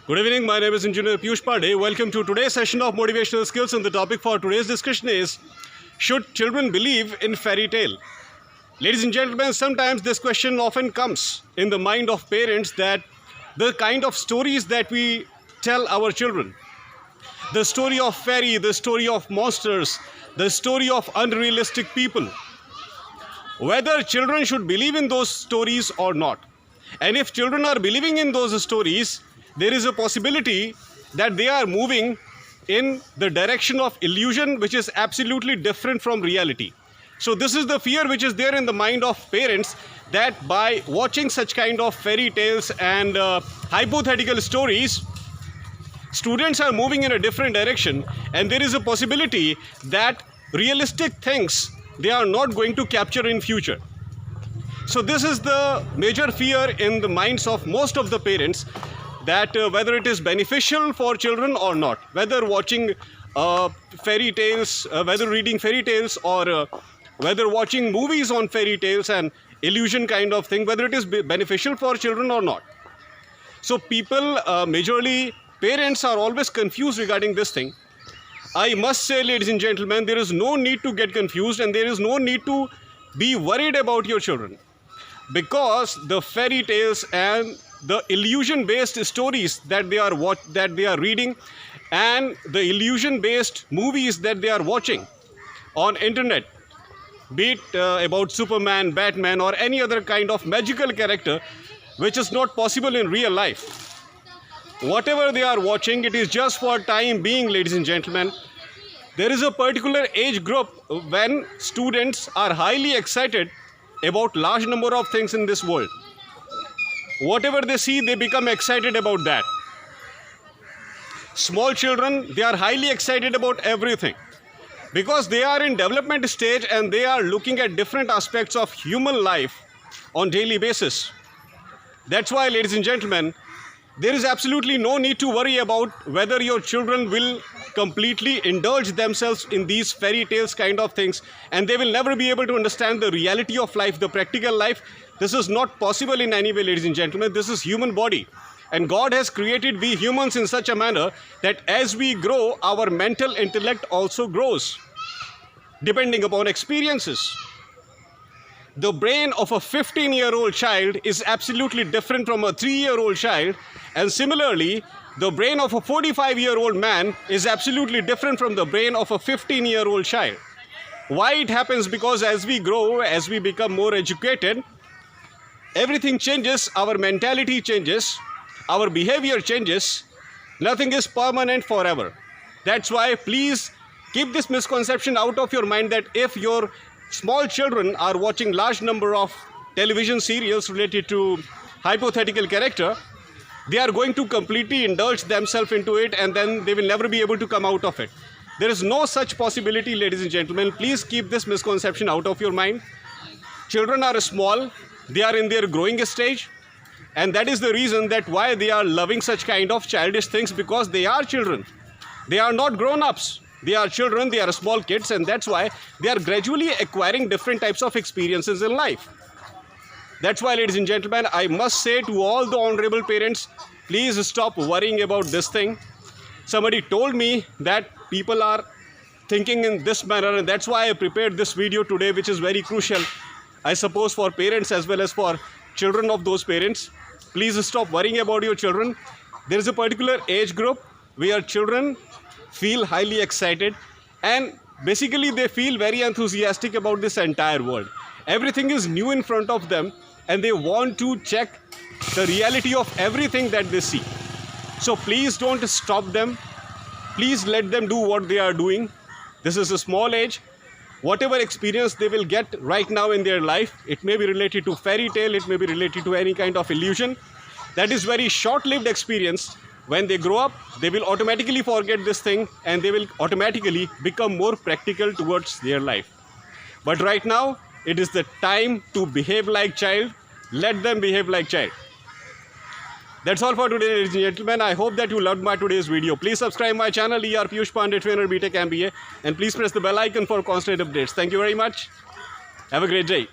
Good evening, my name is Engineer Piyush Pandey. Welcome to today's session of Motivational Skills, and the topic for today's discussion is, should children believe in fairy tale? Ladies and gentlemen, sometimes this question often comes in the mind of parents, that the kind of stories that we tell our children, the story of fairy, the story of monsters, the story of unrealistic people, whether children should believe in those stories or not. And if children are believing in those stories, there is a possibility that they are moving in the direction of illusion, which is absolutely different from reality. So this is the fear which is there in the mind of parents, that by watching such kind of fairy tales and hypothetical stories, students are moving in a different direction, and there is a possibility that realistic things they are not going to capture in future. So this is the major fear in the minds of most of the parents, that whether it is beneficial for children or not, whether watching fairy tales, whether reading fairy tales, or whether watching movies on fairy tales and illusion kind of thing, whether it is beneficial for children or not. So people, majorly parents, are always confused regarding this thing. I must say, ladies and gentlemen, there is no need to get confused, and there is no need to be worried about your children, because the fairy tales and the illusion-based stories that they are reading, and the illusion-based movies that they are watching on internet, be it about Superman, Batman, or any other kind of magical character which is not possible in real life. Whatever they are watching, it is just for time being, ladies and gentlemen. There is a particular age group when students are highly excited about large number of things in this world. Whatever they see, they become excited about that. Small children, they are highly excited about everything, because they are in development stage and they are looking at different aspects of human life on daily basis. That's why, ladies and gentlemen, there is absolutely no need to worry about whether your children will completely indulge themselves in these fairy tales kind of things, and they will never be able to understand the reality of life, the practical life. This is not possible in any way, ladies and gentlemen. This is human body, and God has created we humans in such a manner that as we grow, our mental intellect also grows, depending upon experiences. The brain of a 15-year-old child is absolutely different from a 3-year-old child, and similarly, the brain of a 45-year-old man is absolutely different from the brain of a 15-year-old child. Why it happens? Because as we grow, as we become more educated, everything changes, our mentality changes, our behavior changes. Nothing is permanent forever. That's why please keep this misconception out of your mind, that if your small children are watching large number of television serials related to hypothetical character, they are going to completely indulge themselves into it, and then they will never be able to come out of it. There is no such possibility, ladies and gentlemen. Please keep this misconception out of your mind. Children are small, they are in their growing stage, and that is the reason that why they are loving such kind of childish things, because they are children. They are not grown-ups. They are children, they are small kids, and that's why they are gradually acquiring different types of experiences in life. That's why, ladies and gentlemen, I must say to all the honorable parents, please stop worrying about this thing. Somebody told me that people are thinking in this manner, and that's why I prepared this video today, which is very crucial, I suppose, for parents as well as for children of those parents. Please stop worrying about your children. There is a particular age group where children feel highly excited, and basically they feel very enthusiastic about this entire world. Everything is new in front of them, and they want to check the reality of everything that they see. So please don't stop them. Please let them do what they are doing. This is a small age. Whatever experience they will get right now in their life, it may be related to fairy tale, it may be related to any kind of illusion. That is very short-lived experience. When they grow up, they will automatically forget this thing, and they will automatically become more practical towards their life. But right now, it is the time to behave like child. Let them behave like child. That's all for today, ladies and gentlemen. I hope that you loved my today's video. Please subscribe my channel, ER Piyush Pandey, Trainer BTech MBA, and please press the bell icon for constant updates. Thank you very much. Have a great day.